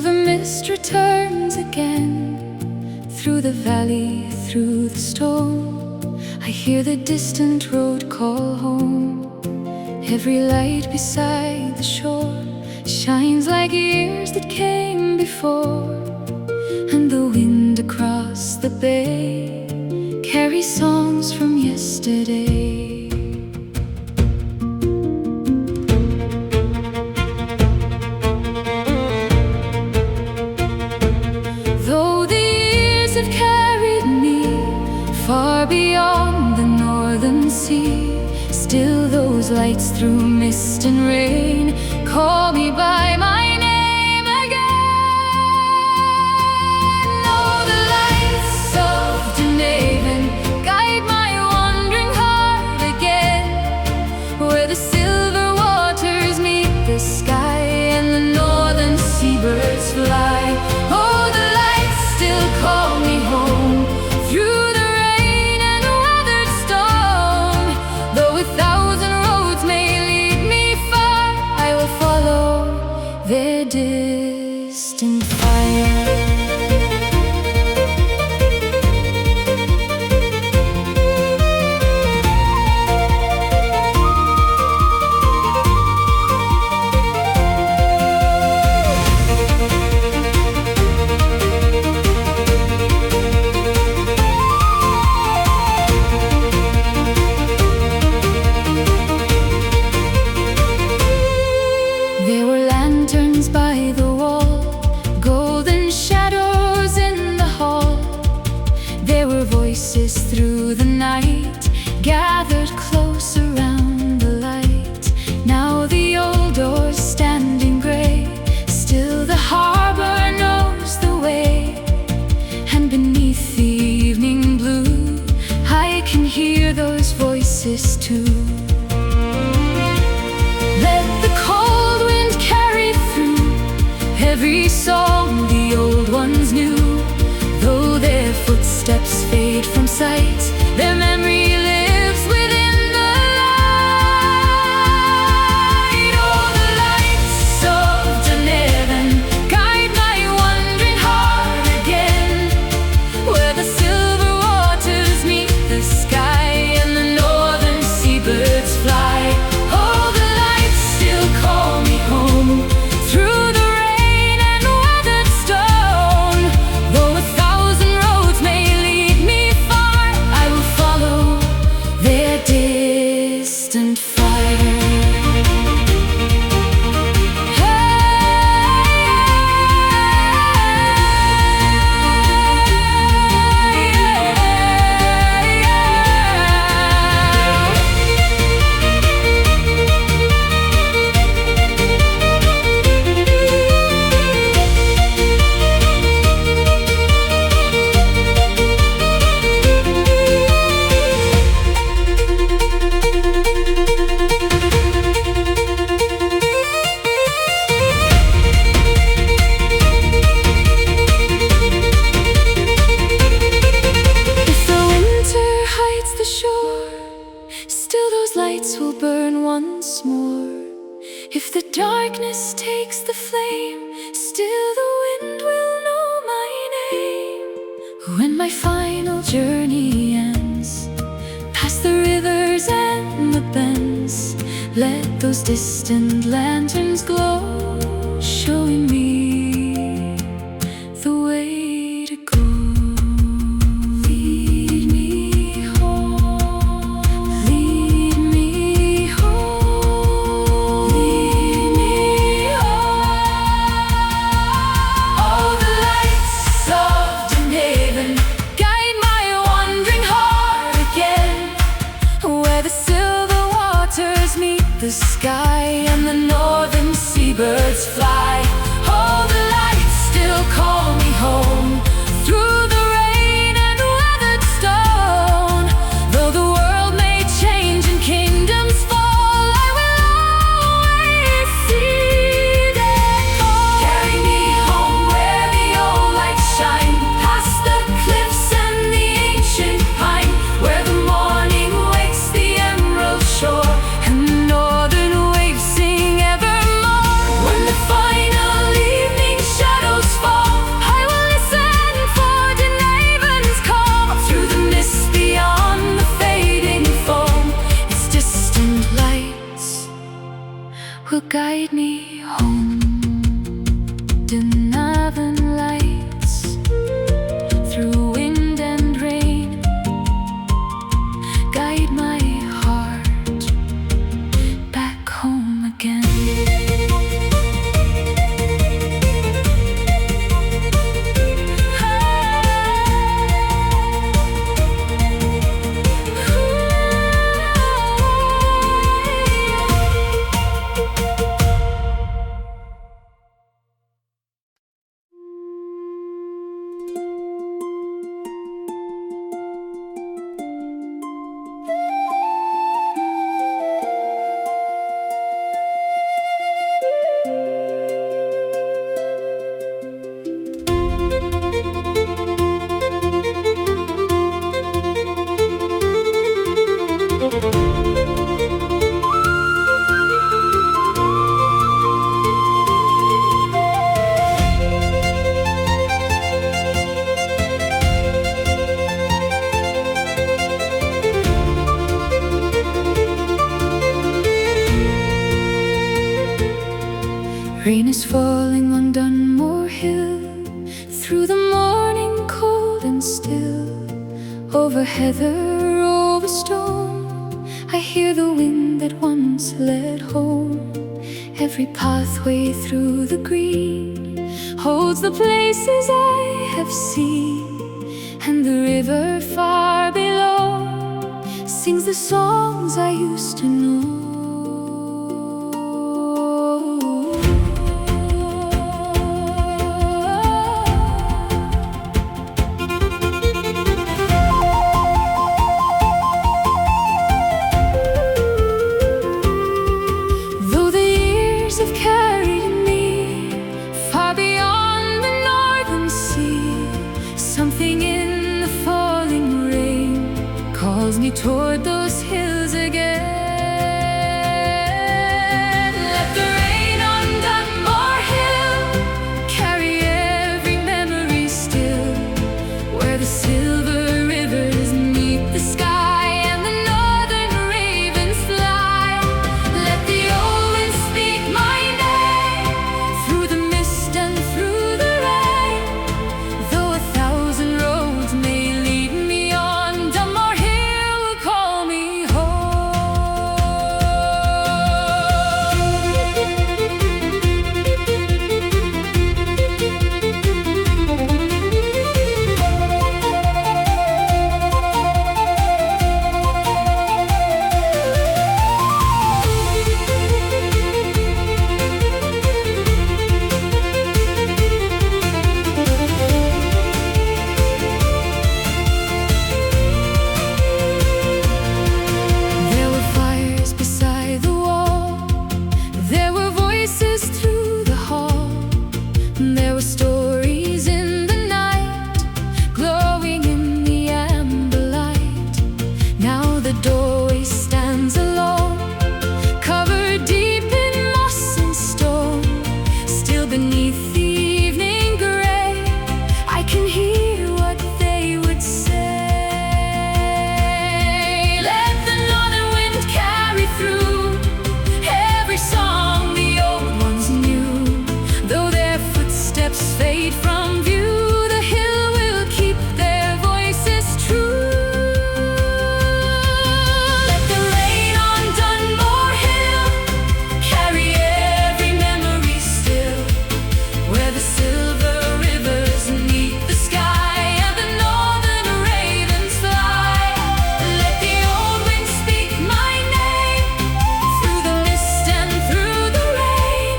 silver mist returns again. Through the valley, through the storm, I hear the distant road call home. Every light beside the shore shines like years that came before. And the wind across the bay carries songs from yesterday. Far beyond the northern sea, still those lights through mist and rain call me by my name again. Oh, the lights of DUNAVEN guide my wandering heart again, where the silver waters meet the sky and the northern seabirds fly. Oh, the lights still call me home through their distant fire. There were lanterns by the wall, golden shadows in the hall. There were voices through the night, gathered close around the light. Now the old doors standing grey, still the harbor knows the way. And beneath the evening blue, I can hear those voices too. Every song the old ones knew, though their footsteps fade from sight, their memory lives within the light. Oh, the lights of DUNAVEN guide my wandering heart again, where the silver waters meet the sky and the northern seabirds fly. Oh, the lights still call me home through the distant fire. Lights will burn once more. If the darkness takes the flame, still the wind will know my name. When my final journey ends, past the rivers and the bends, let those distant lanterns glow, showing me the way to go. The sky and the northern sea is falling on Dunmore Hill, through the morning cold and still. Over heather, over stone, I hear the wind that once led home. Every pathway through the green holds the places I have seen, and the river far below sings the songs I used to know. Though the years have carried me far beyond the northern sea, something in the falling rain calls me toward those hills again. Let the rain on Dunmore Hill carry every memory still, where the silver rivers meet the sky and the northern ravens fly. Let the old wind speak my name through the mist and through the rain. Though 1,000 roads may lead me on, Dunmore Hill will call me There were fires beside the wall, there were voices through the hall, there were stories in the night, glowing in the amber light. Now the doorway stands alone, covered deep in moss and stone. Still beneath the evening gray, I can hear what they would say. Let the northern wind carry through every song the old ones knew. Though their footsteps fade from view, the hill will keep their voices true. Let the rain on Dunmore Hill carry every memory still, where the silver rivers meet the sky and the northern ravens fly. Let the old wind speak my name through the mist and through the rain.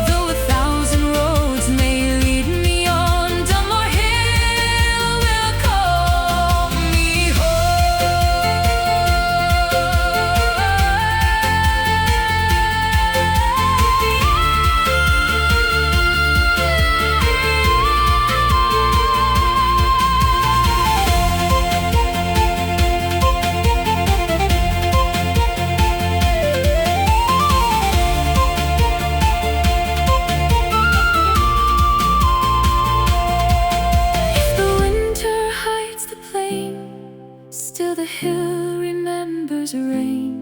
Though 1,000 roads may lead me on, Dunmore Hill will call me If the winter hides the plain, still the hill remembers rain.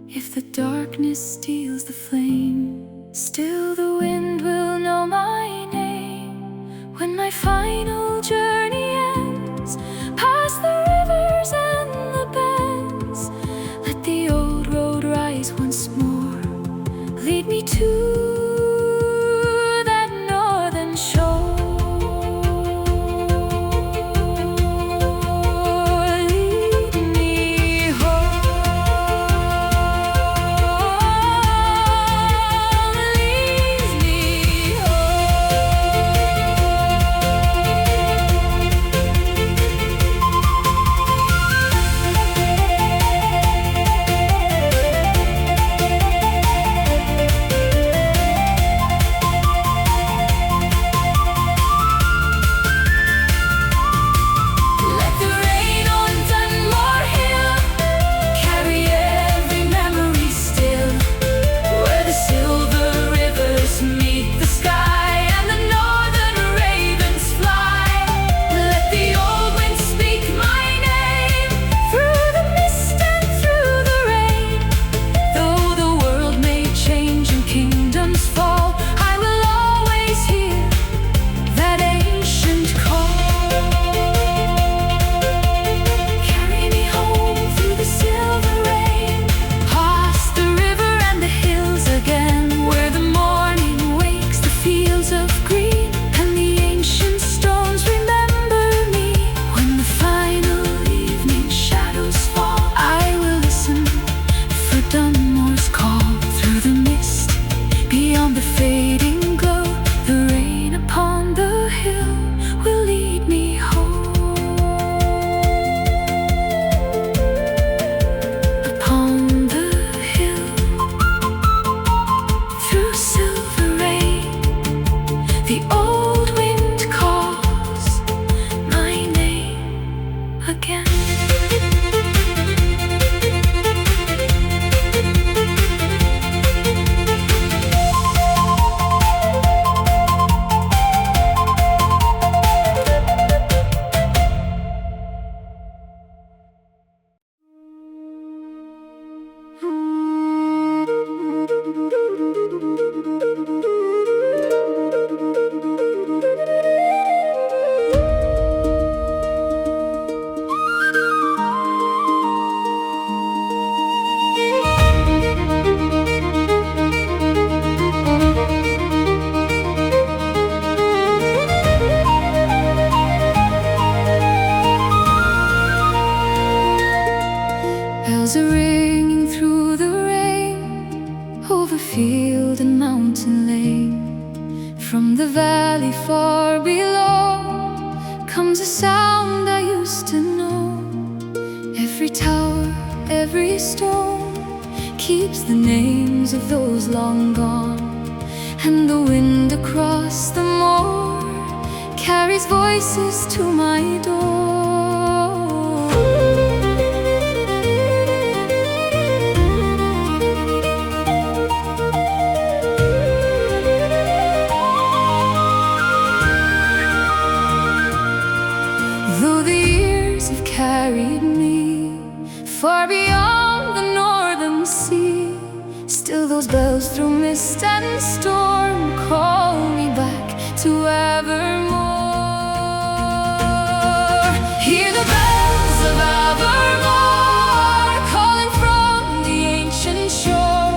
If the darkness steals the flame, still the wind will know my name. When my final journey ends, past the rivers and the bends, let the old road rise once more, lead me to that northern shore. Lead me home, lead me home. far below comes a sound I used to know. Every tower, every stone keeps the names of those long gone, and the wind across the moor carries voices to my door. Though the years have carried me far beyond the northern sea, still those bells through mist and storm call me back to Evermore. Hear the bells of Evermore calling from the ancient shore,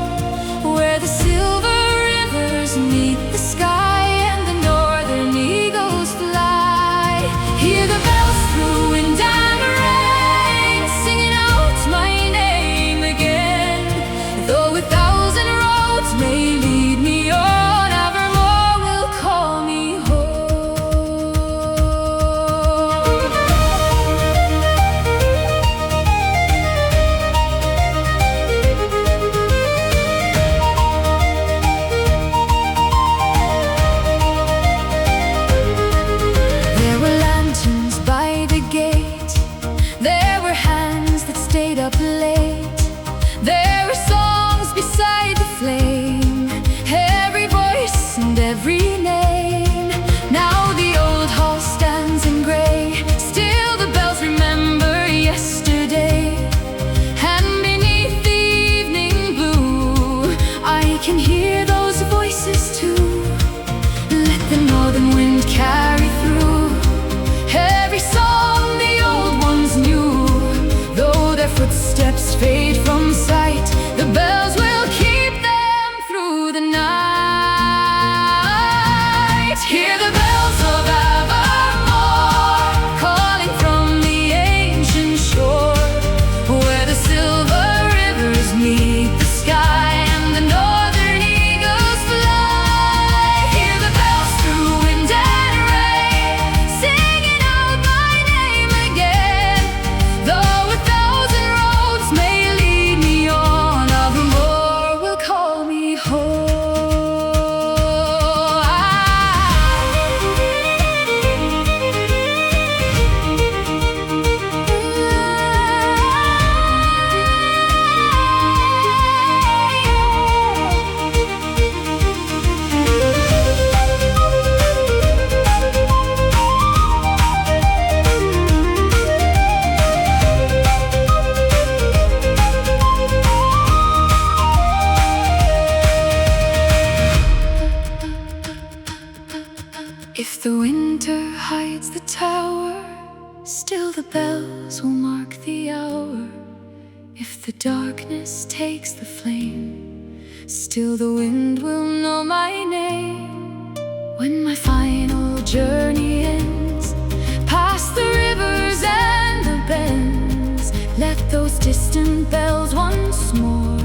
where the silver rivers meet the sky and the northern eagles fly. Hear the bells through wind and rain, singing out my name again. Though a thousand roads may lead me on, Evermore will call me home. There were lanterns by the gate, there were hands that stayed up late, there were songs beside the flame, every voice and every name. Now the old hall stands in grey, still the bells remember yesterday. And beneath the evening blue, I can hear those voices too. Let the northern wind carry through every song the old ones knew. Though their footsteps fade from sight, the bells will keep them through the night. Hear the bells of Evermore calling from the ancient shore, where the silver rivers meet the sky and the northern eagles fly. Hear the bells through wind and rain, singing out my name again. Though a thousand roads may lead me on, Evermore will call me home. If the winter hides the tower, still the bells will mark the hour. If the darkness takes the flame, still the wind will know my name. When my final journey ends, past the rivers and the bends, let those distant bells once more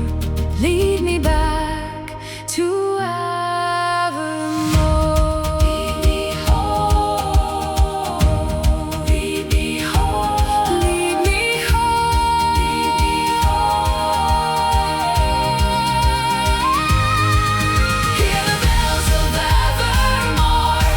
lead me back to Evermore. Lead me home, lead me home, lead me home, lead me home. Hear the bells of Evermore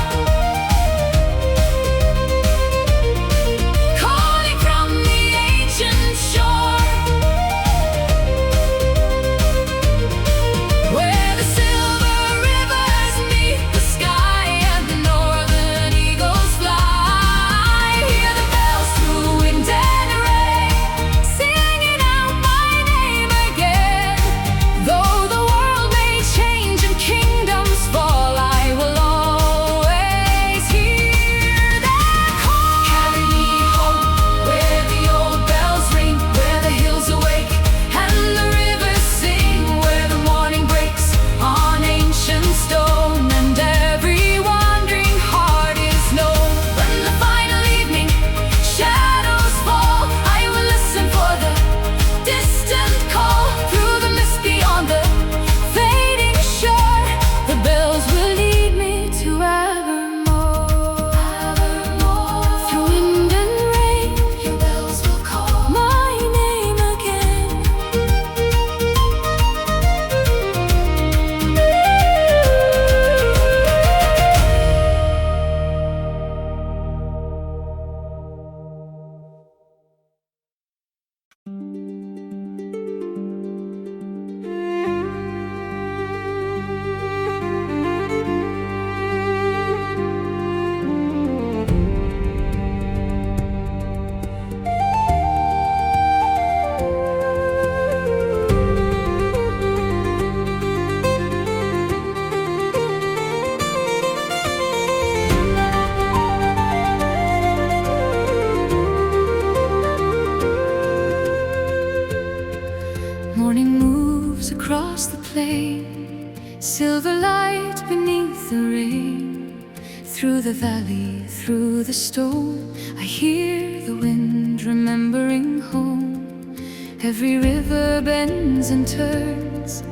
plain, silver light beneath the rain. Through the valley, through the storm, I hear the wind remembering home. Every river bends and turns,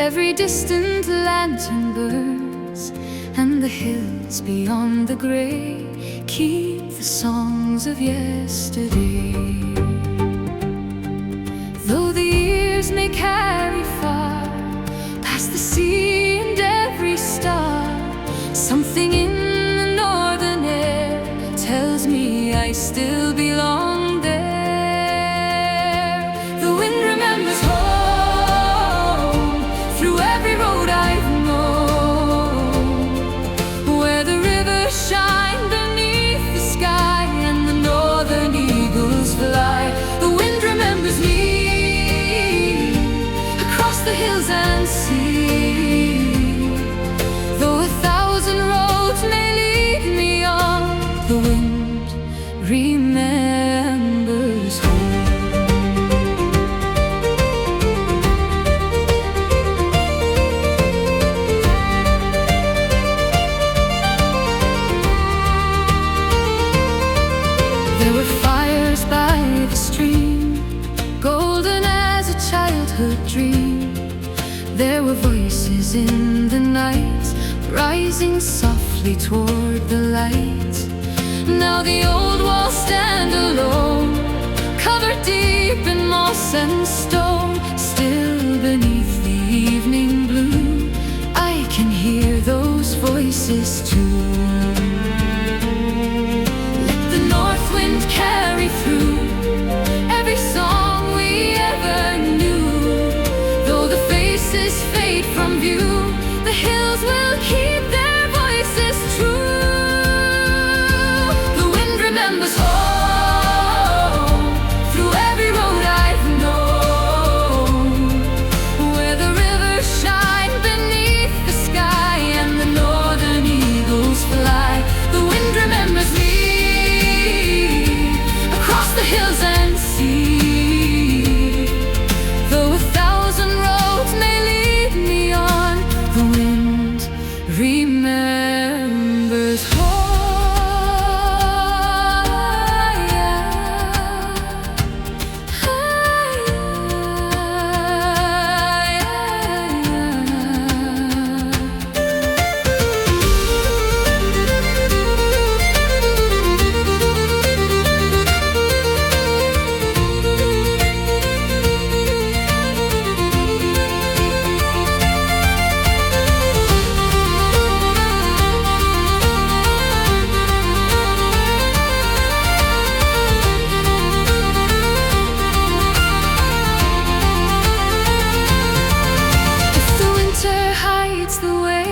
every distant lantern burns, and the hills beyond the gray keep the songs of yesterday. Though the years may carry far, past the sea and every star, something in the northern air tells me I still belong there. The wind remembers home through every road I've known, where the rivers shine beneath the sky and the northern eagles fly. The wind remembers me across the hills and sea. Though 1,000 roads may lead me on, the wind remembers home. There were fires by the stream, golden as a childhood dream. There were voices in the night, rising softly toward the light. Now the old walls stand alone, covered deep in moss and stone. Still beneath the evening blue, I can hear those voices too. Let the north wind carry through every song we ever knew. Though the faces fade from view, the hills will keep their voices true. The wind remembers home through every road I've known, where the rivers shine beneath the sky and the northern eagles fly. The wind remembers me across the hills and sea. Though 1,000 roads may lead me on, the wind remembers home. If the winter hides the way,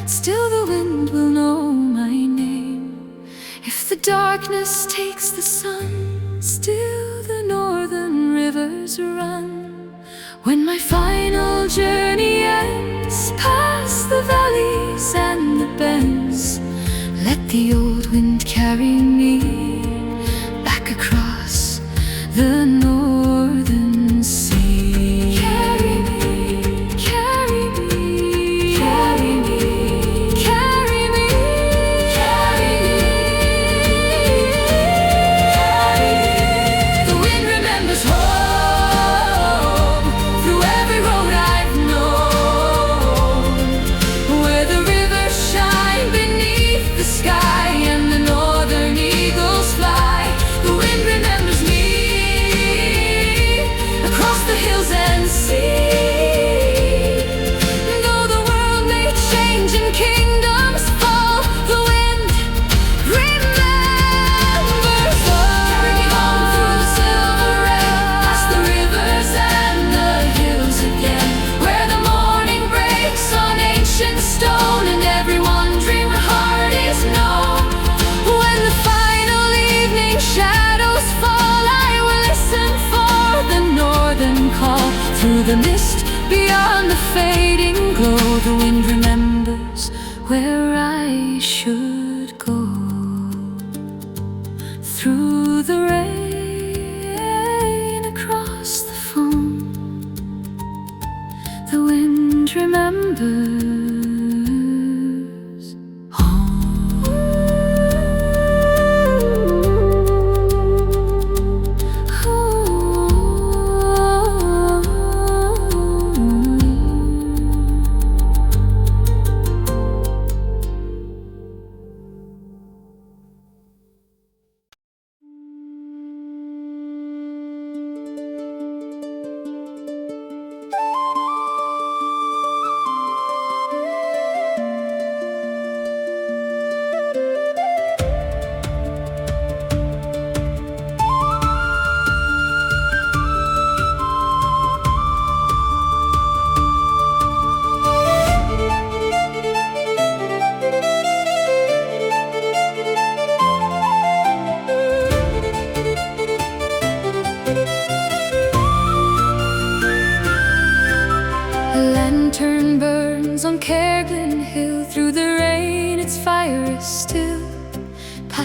still the wind will know my name. If the darkness takes the sun, still the northern rivers run. When my final journey ends, past the valleys and the bends, let the old wind carry me back across the northern sea. Carry me, carry me, carry me, carry me, carry me, carry me. The wind remembers home through every road I've known, where the rivers shine beneath the sky and the northern eagles fly. The wind remembers me across the hills and sea. Though the world may change and kingdoms fall, the wind remembers us. Carry me home through the silver rain, past the rivers and the hills again, where the morning breaks on ancient stone and every wandering heart is known. When the final evening shadows fall, I will listen for the northern call. Through the mist beyond the fading glow, the wind remembers where I should go. Through the rain, across the foam, the wind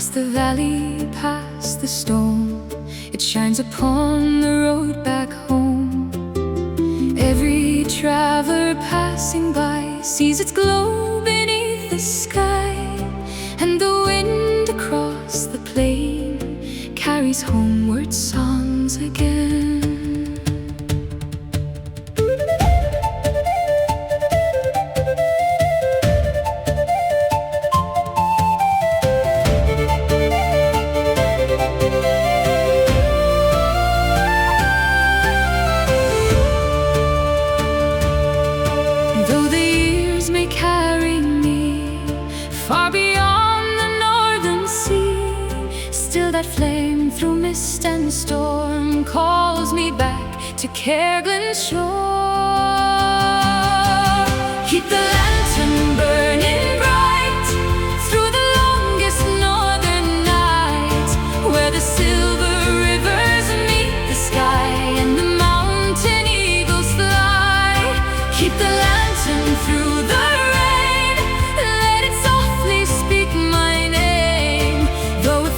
Past the valley, past the storm, it shines upon the road back home. Every traveler passing by sees its glow beneath the sky, and the wind across the plain carries homeward songs again. That flame through mist and storm calls me back to CAERGLEN's shore. Keep the lantern burning bright through the longest northern night, where the silver rivers meet the sky and the mountain eagles fly. Keep the lantern through the rain, let it softly speak my name. Though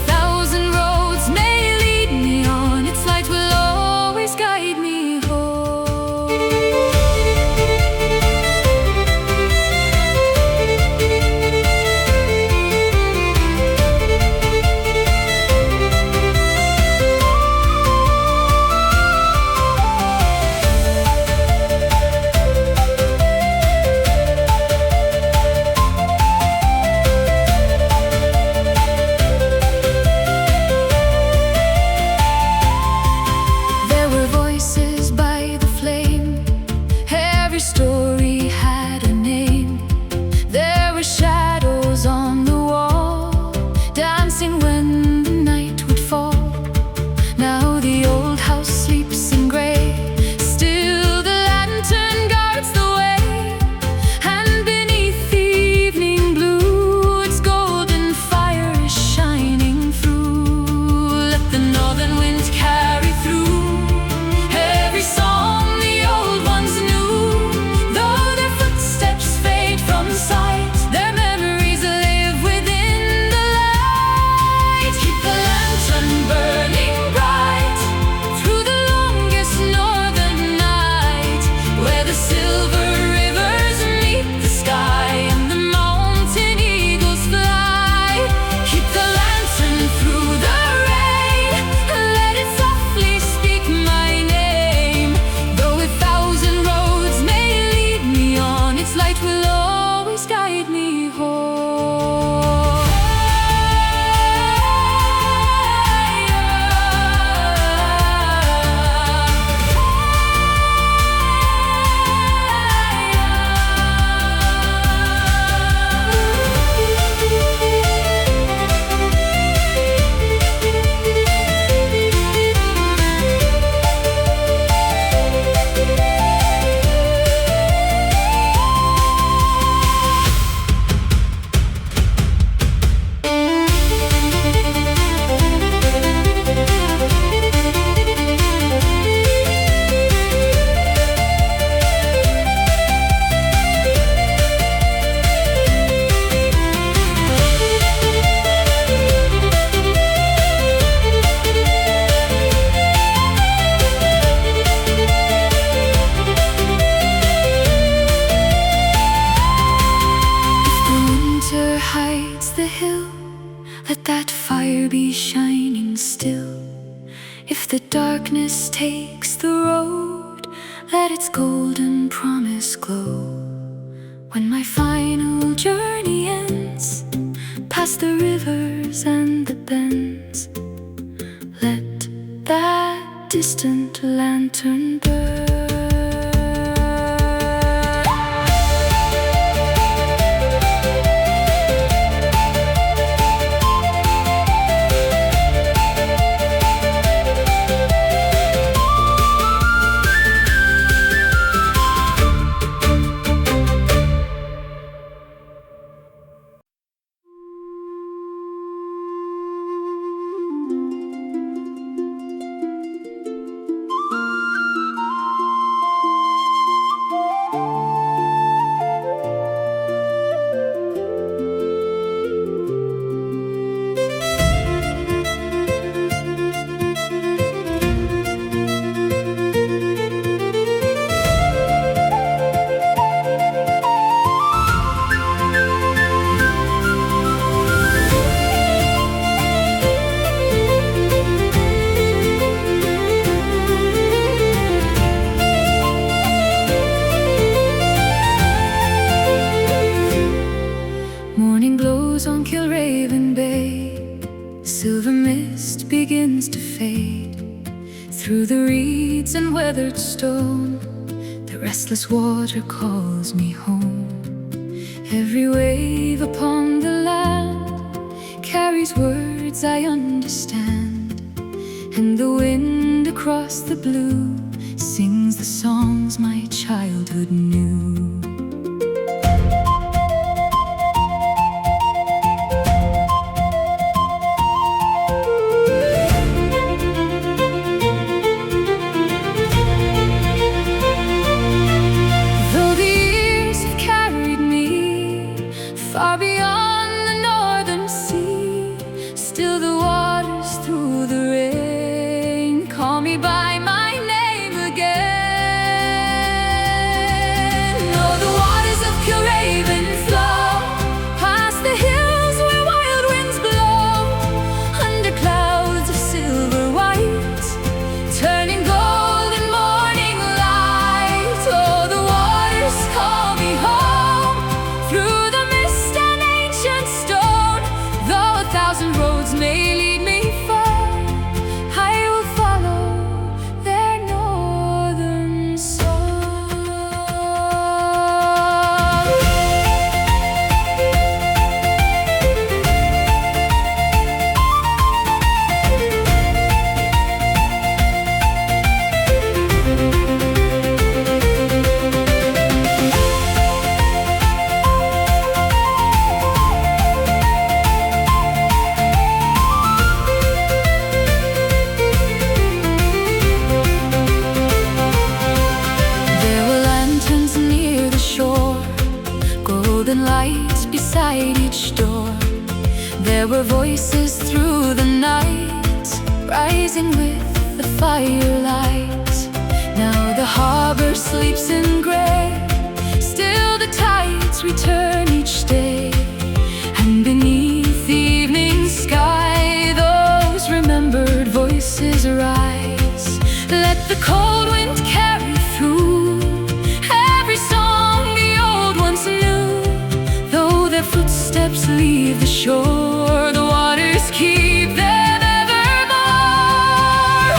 the hill, let that fire be shining still. If the darkness takes the road, let its golden promise glow. When my final journey ends, past the rivers and the bends, let that distant lantern burn. KILRAVEN Bay, silver mist begins to fade. Through the reeds and weathered stone, the restless water calls me home. Every wave upon the land carries words I understand, and the wind across the blue sings the songs my childhood knew. Far beyond the northern sea, still the waters through the rain call me by my name again. Oh, the waters of KILRAVEN flow past the hills where wild winds blow, under clouds of silver white, turning golden morning light. Oh, the waters call me home through the thousand roads may lead me far, I will follow their northern song. Golden light beside each door, there were voices through the night, rising with the firelight. Now the harbor sleeps in gray, still the tides return each day, and beneath the evening sky those remembered voices rise. Let the cold wind carry through every song the old ones knew. Their footsteps leave the shore, the waters keep them evermore.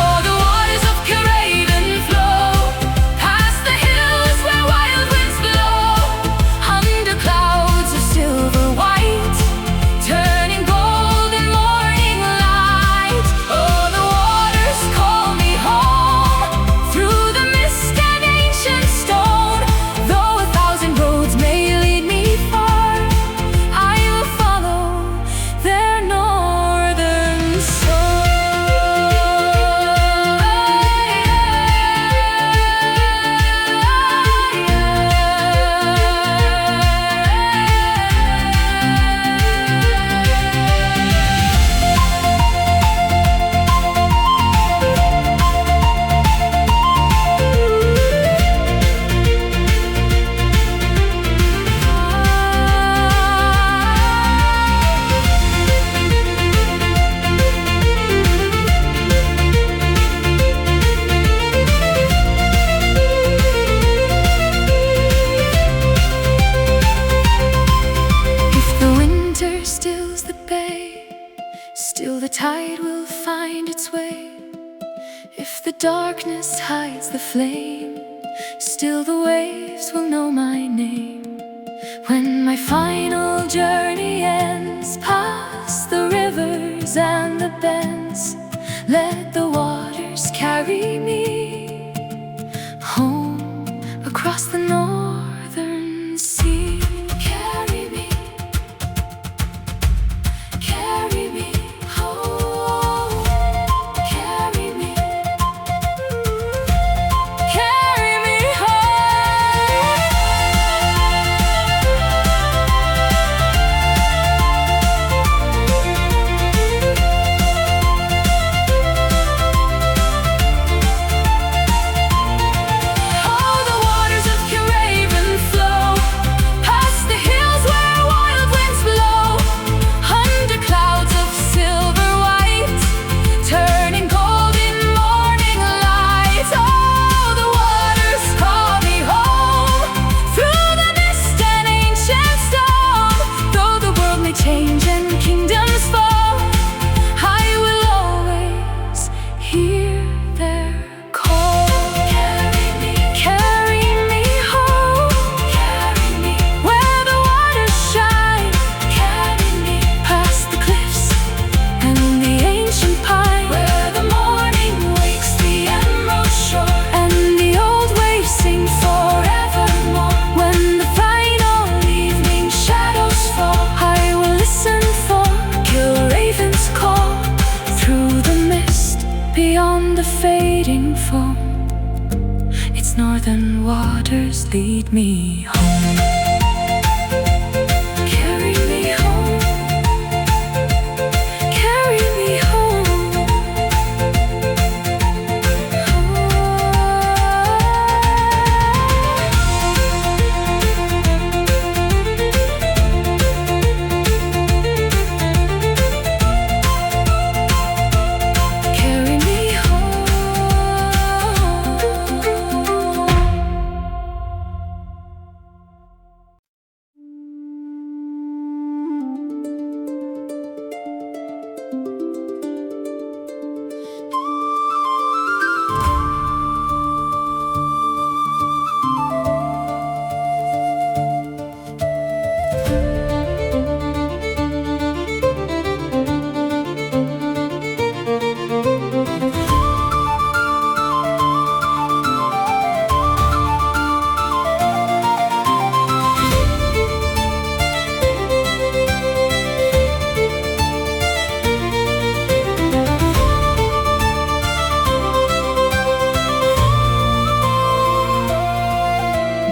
Oh, the waters of KILRAVEN flow past the hills where wild winds blow, under clouds of silver white, turning golden morning light. Oh, the waters call me home through the mist and ancient stone. Though a thousand roads may lead me far, still the tide will find its way. If the darkness hides the flame, still the waves will know my name. When my final journey ends, past the rivers and the bends, let the waters carry me home across the northern sea. Carry me, carry me. beyond the fading foam. Its northern waters lead me home. Carry me home. Carry me home. Carry me home.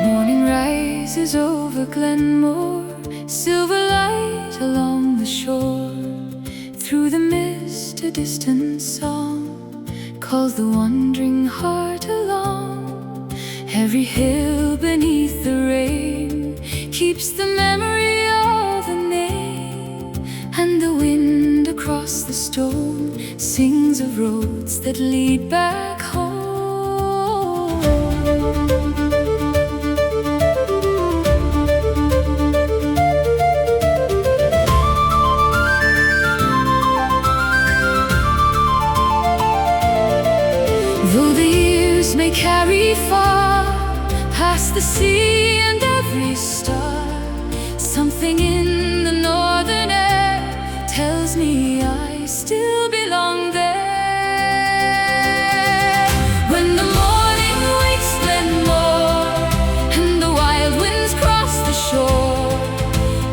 Morning rises over Glenmore, silver light along the shore. Through the mist a distant song calls the wandering heart along. Every hill beneath the rain keeps the memory of the name, and the wind across the storm sings of roads that lead back home. Though the years may carry far past the sea and every star, something in the northern air tells me I still belong there. When the morning wakes Glenmore and the wild winds cross the shore,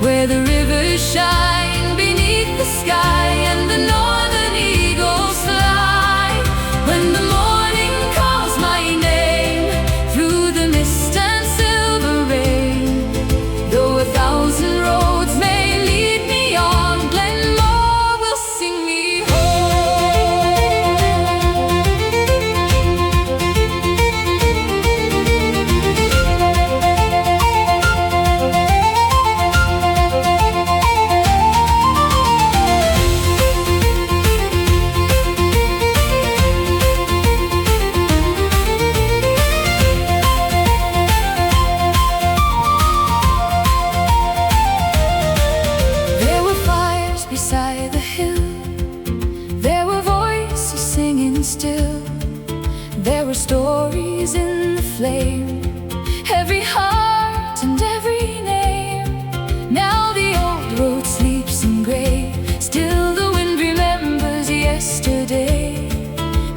where the rivers shine beneath the sky and the northern eagles fly. When the morning calls my name through the mist and silver rain, though 1,000 roads may lead me on, Glenmore will sing me There were fires beside the hill, there were voices singing still, there were stories in the flame, every heart and every name. Now the old road sleeps in grey, still the wind remembers yesterday,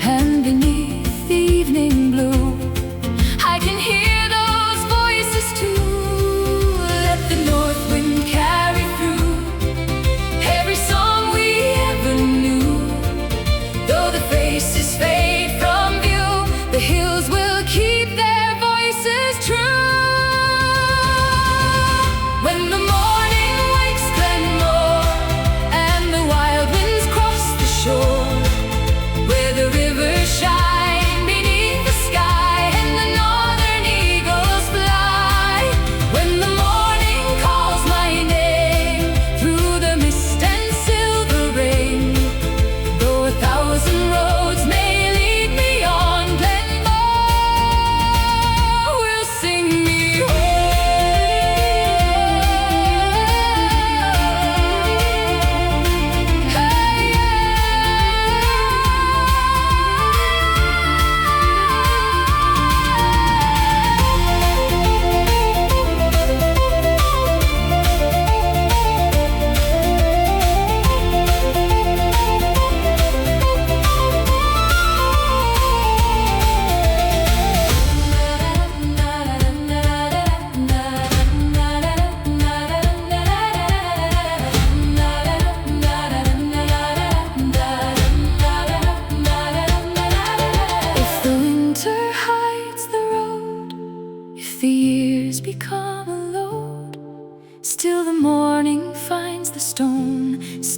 and beneath the evening blue I can hear those voices too. Let the north wind carry through every song we ever knew. Though the faces fade from view, the hills will keep their voices true. When the morning wakes Glenmore and the wild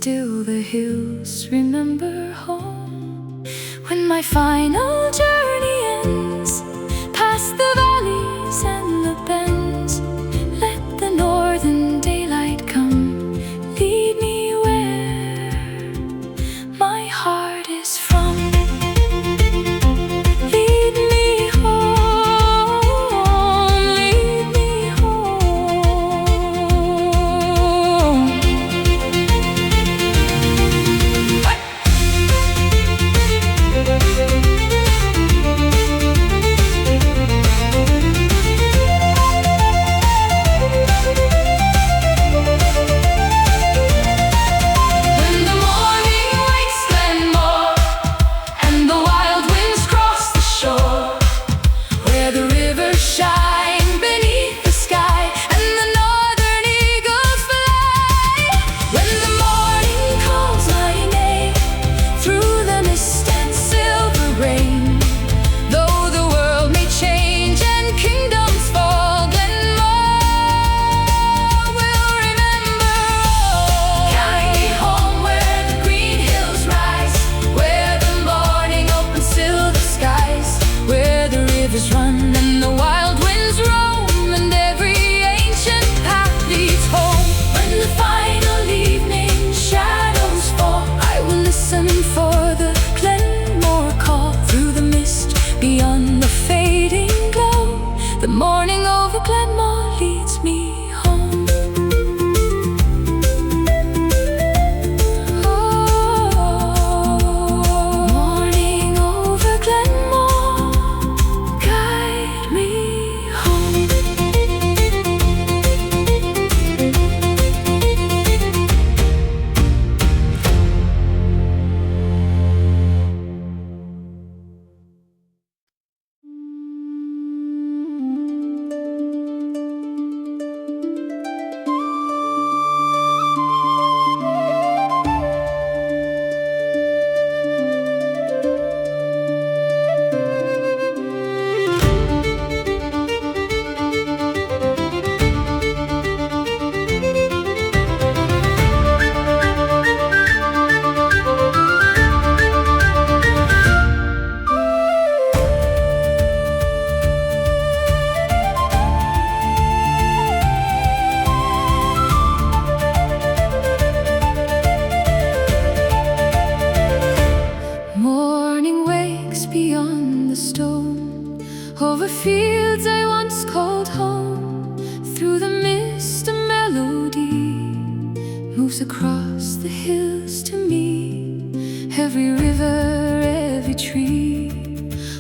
still the hills remember home. When my final journey ends, past the valleys and the bends, let the northern daylight come, lead me where my heart is from. Lead me home, lead me home. When the morning wakes Glenmore, and the wild winds cross the shore, where the rivers shine beneath the sky, and the northern eagles fly. When the morning calls my name, through the mist and silver rain, though the world may change and kingdoms fall, Glenmore will remember all. Carry me home where the green hills rise, where the morning opens till the skies, where the rivers run and the wild winds roam, and every ancient path leads home. When the final evening shadows fall, I will listen for the Glenmore call. Through the mist, beyond the fading glow, the morning over Glenmore leads me home. Morning over Glenmore, guide me home. Morning wakes beyond the stone, over fields I once called home. Through the mist a melody moves across the hills to me. Every river, every tree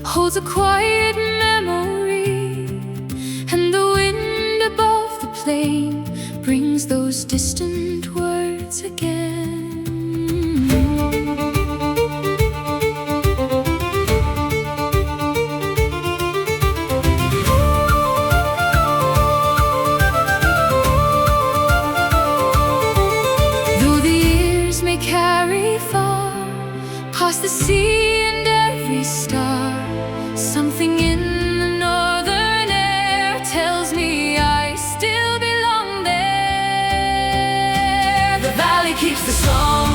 holds a quiet memory, and the wind above the plain brings those distant words again. Though the years may carry far, past the sea and every star, something in the northern air tells me I still belong there. The valley keeps the song,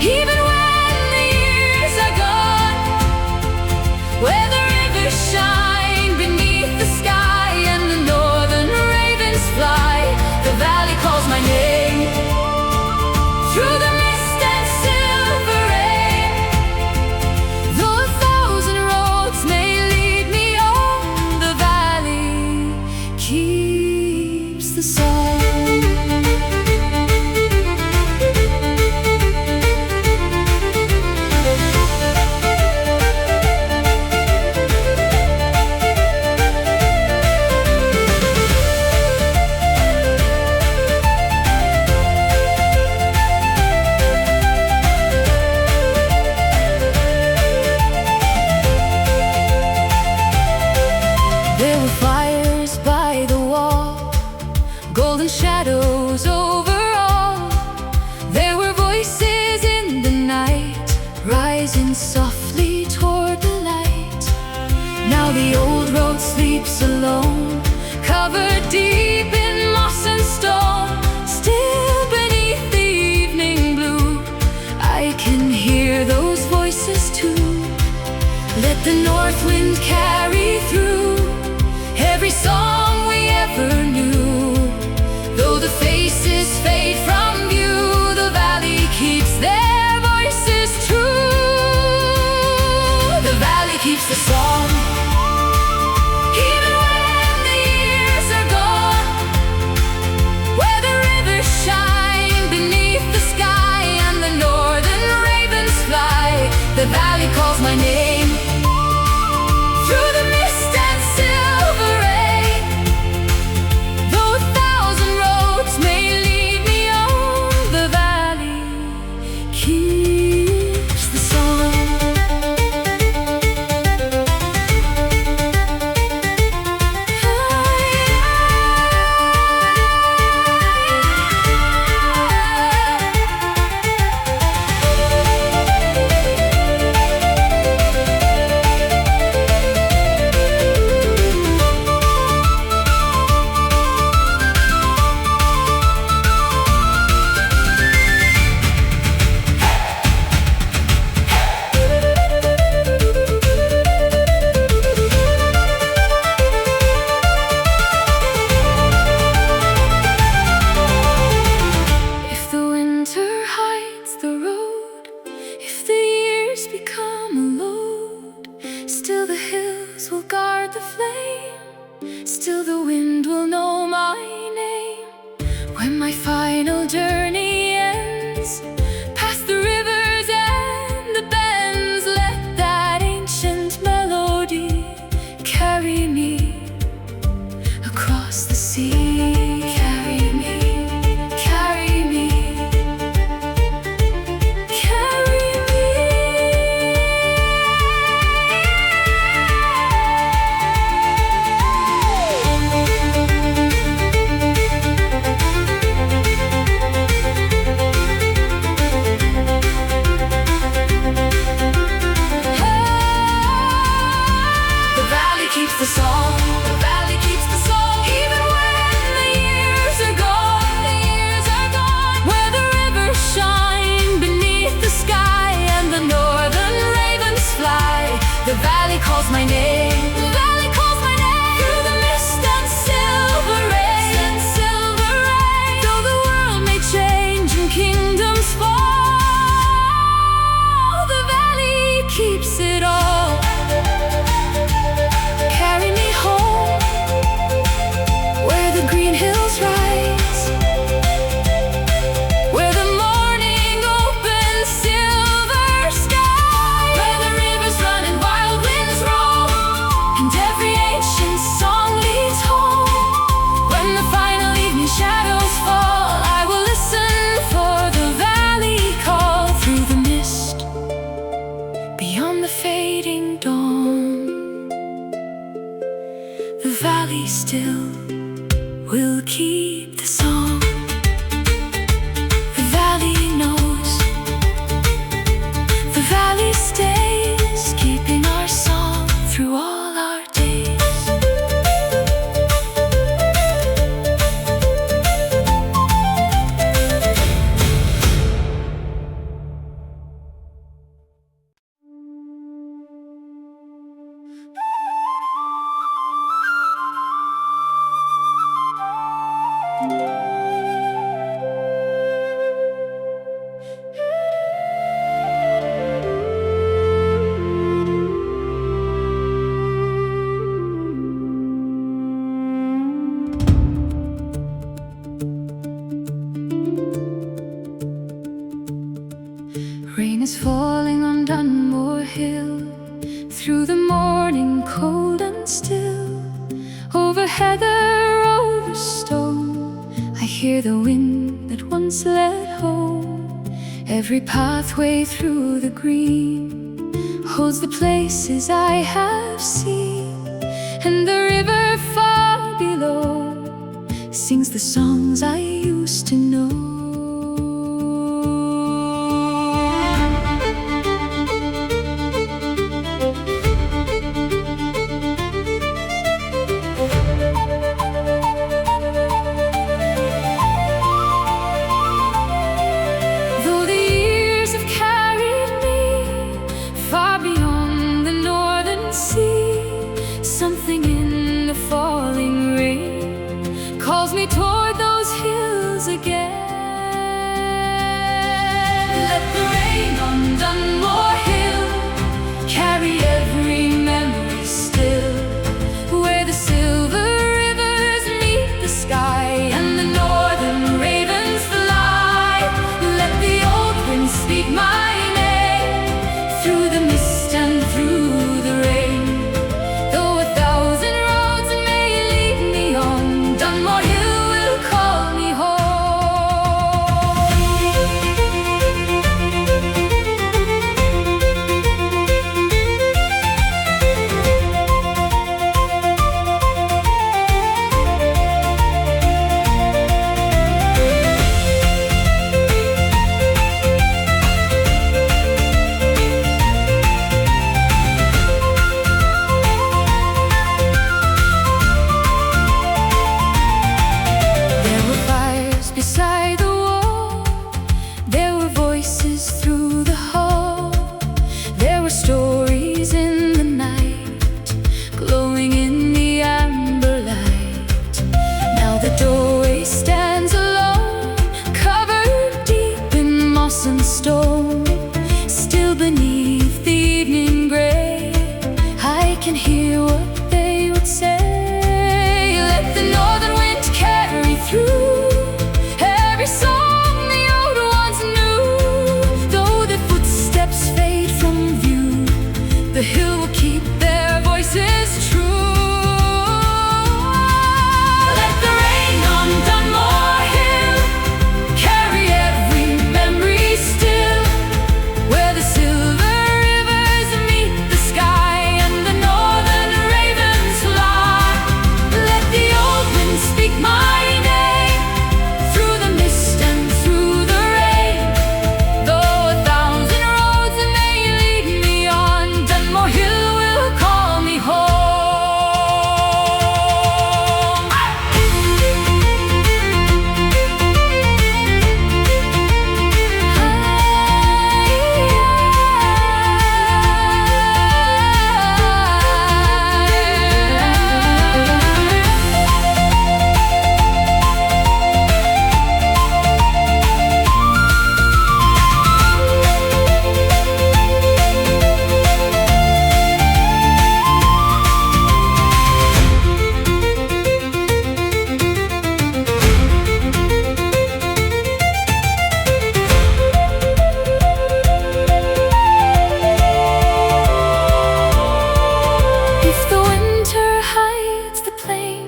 even when the years are gone, where the rivers shine beneath the sky and the northern ravens fly. The valley calls my name, through the mist and silver rain. Though a thousand roads wind carry through every song we ever knew. Though the faces fade from view, the valley keeps their voices true. The valley keeps the song, even when the years are gone. Where the rivers shine beneath the sky and the northern ravens fly, the valley calls my name through the mist and silver rain. Though 1,000 roads may lead me on, the valley keeps the song. Still the wind will know my name when my final journey ends. Past the rivers and the bends, let that ancient melody carry me across the sea. Carry me, carry me, carry me. Keeps the song, the valley keeps the song, even when the years are gone, the years are gone. Where the rivers shine beneath the sky and the northern ravens fly, the valley calls my name, the valley calls my name. Through the mist and silver rain, though the world may change and kingdoms fall, the valley keeps it all. Carry me home, where the green hills rise, where the morning opens silver sky, where the rivers run and wild winds roll, and every ancient song leads home. When the final evening shadows fall, I will listen for the valley call through the mist, beyond the fading dawn. The valley still will keep the song. The valley knows. The valley stays, keeping our song through all our days. Rain is falling on Dunmore Hill, through the morning cold and still. Over heather, over stone, I hear the wind that once led home. Every pathway through the green holds the places I have seen, and the river far below sings the songs I used to know. See stone. Still beneath the evening gray, I can hear what they would say. Let the northern wind carry through every song the old ones knew. Though their footsteps fade from view, the hill will keep their voices true. Let the rain on Dunmore Hill carry every memory still, where the silver rivers meet the sky and the northern ravens fly. Let the old wind speak my name through the mist and through the rain. Though 1,000 roads may lead me on, Dunmore Hill will call me home. If the winter hides the plain,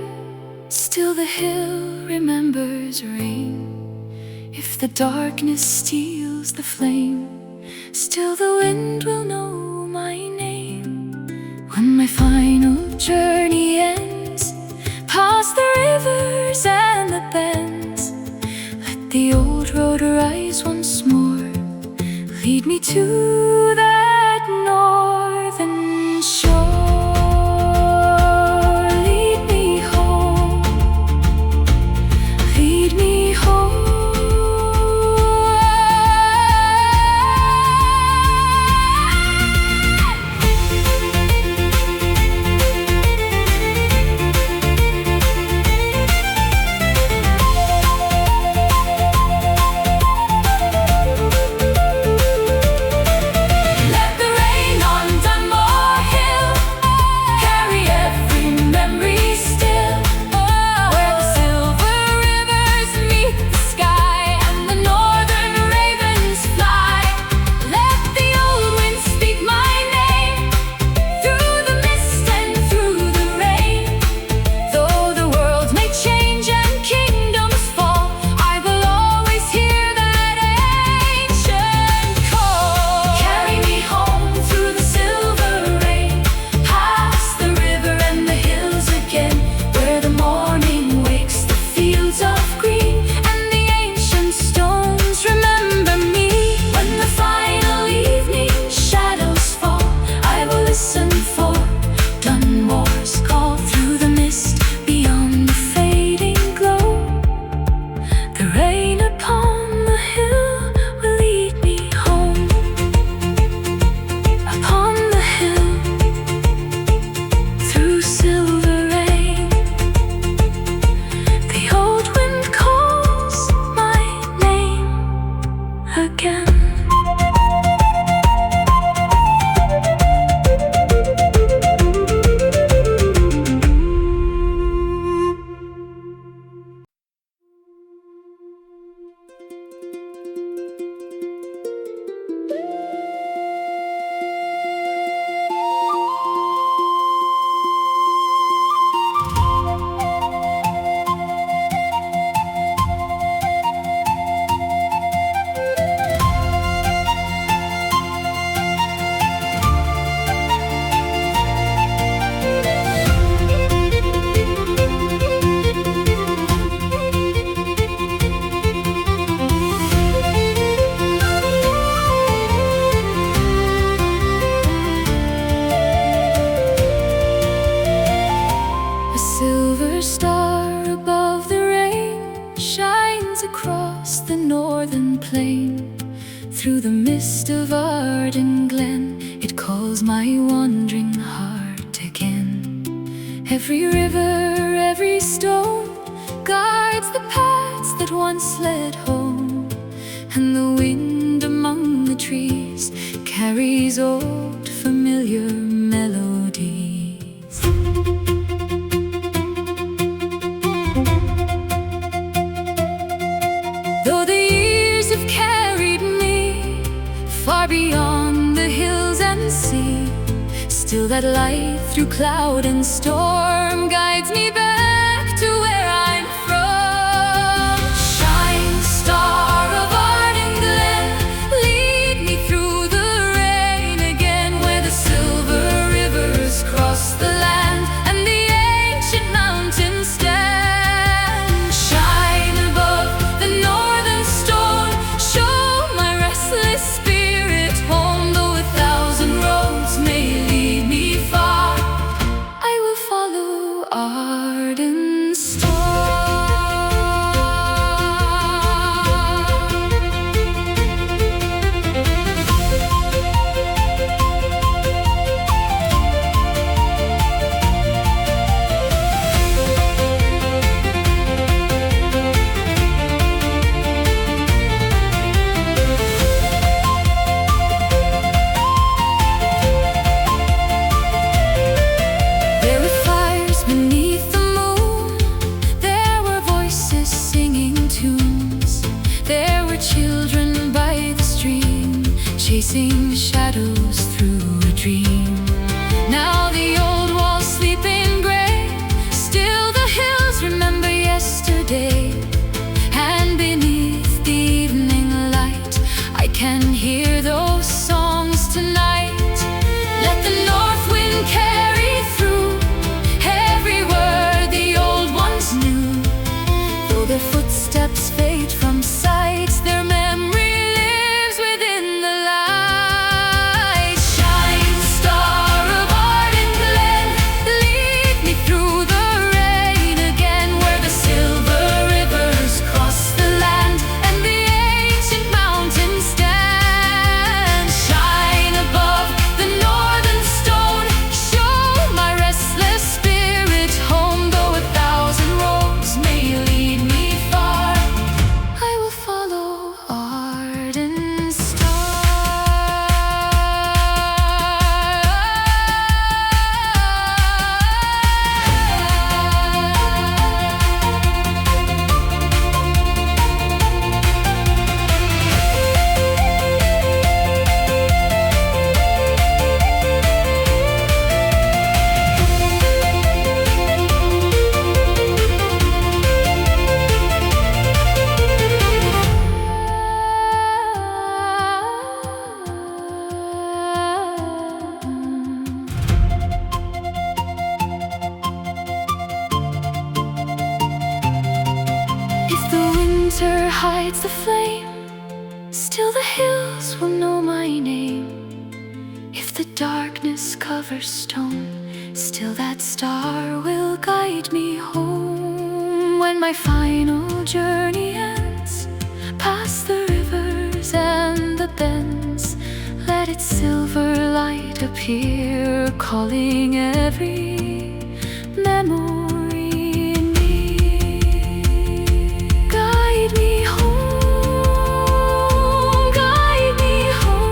still the hill remembers rain. If the darkness steals the flame, still the wind will know my name. When my final journey ends, past the rivers and the bends, let the old road rise once more, lead me to that northern shore. Lead me home, lead me home. Let the rain on Dunmore Hill carry every memory still, where the silver rivers meet the sky and the northern ravens fly. Let the old wind speak my name through the mist and through the rain. Though the world may change and kingdoms fall, I will always hear that ancient call. Carry me home through the silver rain, past the river and the hills again, where the morning wakes the fields of green and the ancient stones remember me. When the final evening shadows fall, I will listen for Dunmore's call through the mist beyond the fading glow. The rain upon the hill will lead me home. Upon the hill, through silver rain, the old wind calls my name again. A silver star above the rain shines across the northern plain. Through the mist of Arden Glen, it calls my wandering heart again. Every river, every stone guides the paths that once led home, and the wind among carries old familiar melodies. Though the years have carried me far beyond the hills and sea, still that light through cloud and storm guides me back to where I'm from. Shine, star of Arden Glen, lead me through the rain again, where the silver rivers cross the land and the ancient mountains stand. Shine above the northern stone, show my restless spirit home, though a thousand roads may lead me far, I will follow Arden's star. There were fires beneath the moon, there were voices singing tunes, there were children by the stream, chasing shadows through a dream. Now the old walls sleep in gray, still the hills remember yesterday, and beneath the evening light I can hear those songs tonight. Let the north wind carry through every word the old ones knew, though their footsteps fade from sight, their memory lives within the light. Shine, star of Arden Glen, lead me through the rain again, where the silver rivers cross the land and the ancient mountains stand. Shine above the northern stone, show my restless spirit home, though a thousand roads may lead me far, I will follow Arden's star. If the winter hides the flame, still the hills will know my name. If the darkness covers stone, still that star will guide me home. When my final journey ends, past the rivers and the bends, let its silver light appear, calling every memory in me. Guide me home, guide me home.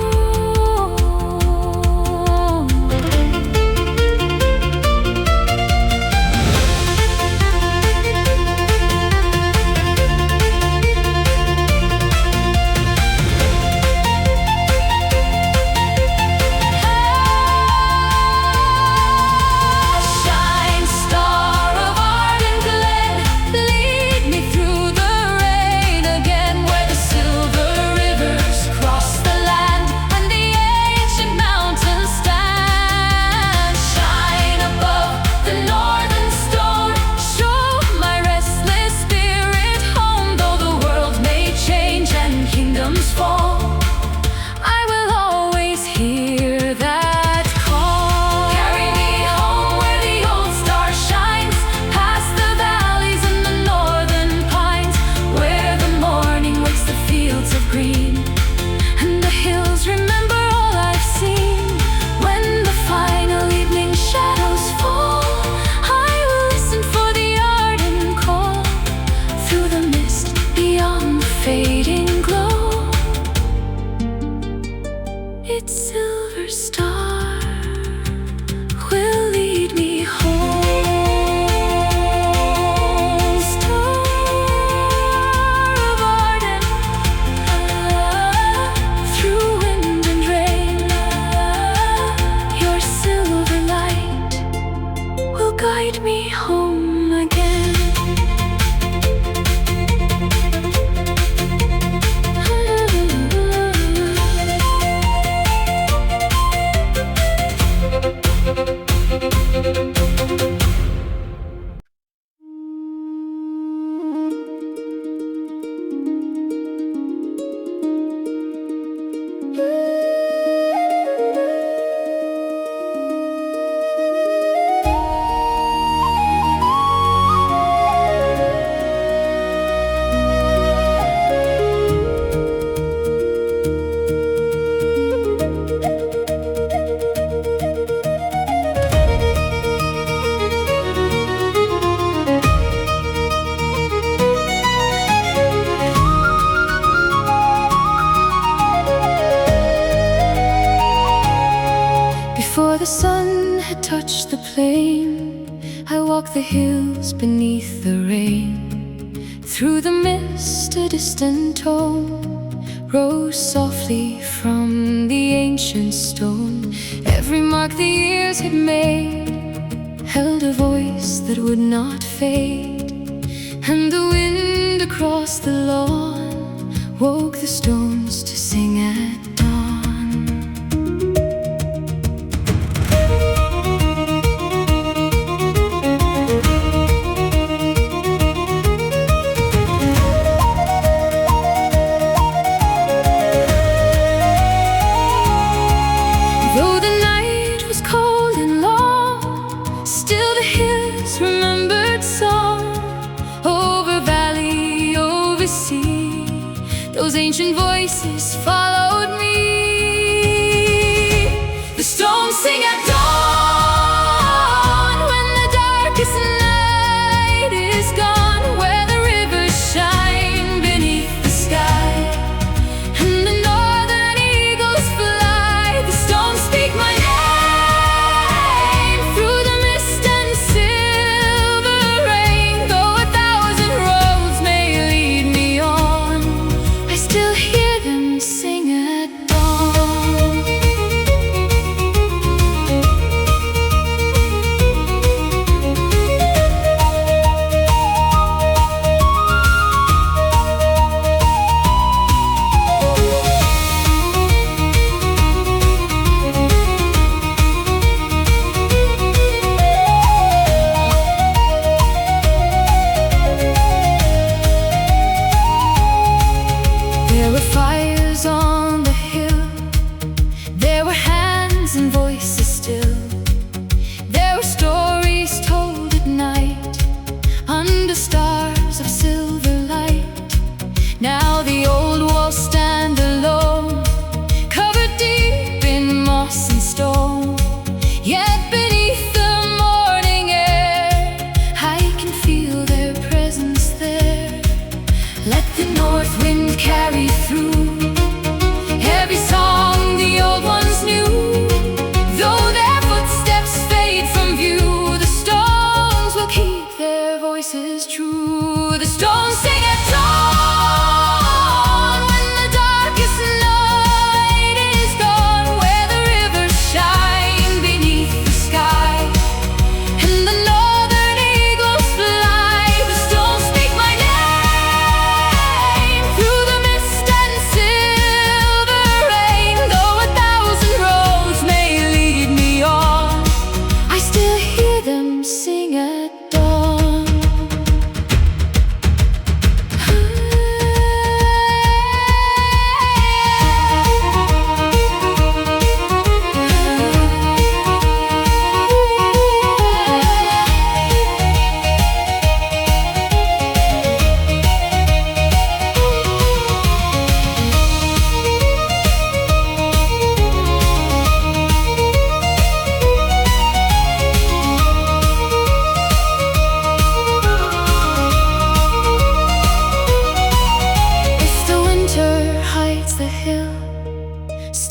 Shine, star its silver star will lead me home. Star of Arden, through wind and rain, your silver light will guide me home again. Before the sun had touched the plain, I walked the hills beneath the rain. Through the mist a distant tone rose softly from the ancient stone. Every mark the years had made held a voice that would not fade, and the wind across the lawn woke the stones to sing at dawn. Though the night was cold and long, still the hills remembered song. Over valley, over sea, those ancient voices followed me.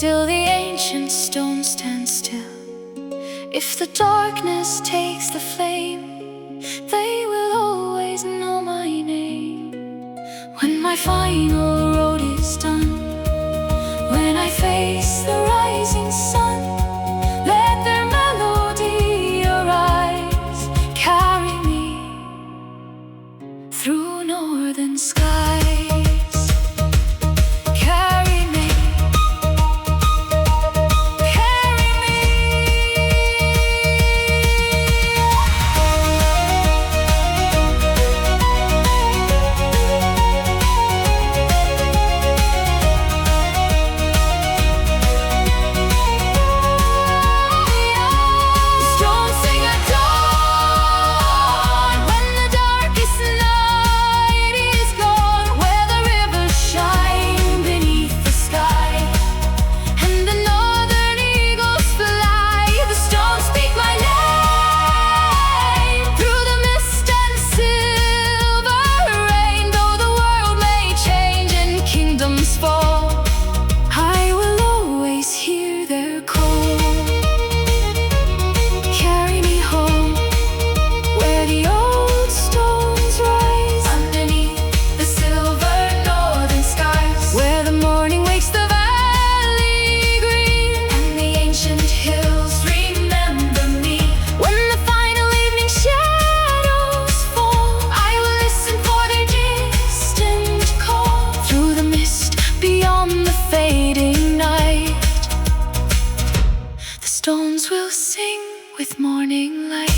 Still the ancient stones stand still. If the darkness takes the flame, they will always know my name. When my final road is done, when I face the rising sun, let their melody arise, carry me through northern skies. Carry me, carry me. Stones sing at dawn when the darkest night is gone, where the rivers shine beneath the sky and the northern eagles fly. The stones speak my name through the mist and silver rain. Though the world may change and kingdoms fall, I will always hear their call. Carry me home where the old stones rise, underneath the silver northern skies, where the morning wakes the valley green and the ancient hills remember me. When the final evening shadows fall, I will listen for their distant call. Through the mist beyond the fading night, the stones will sing with morning light.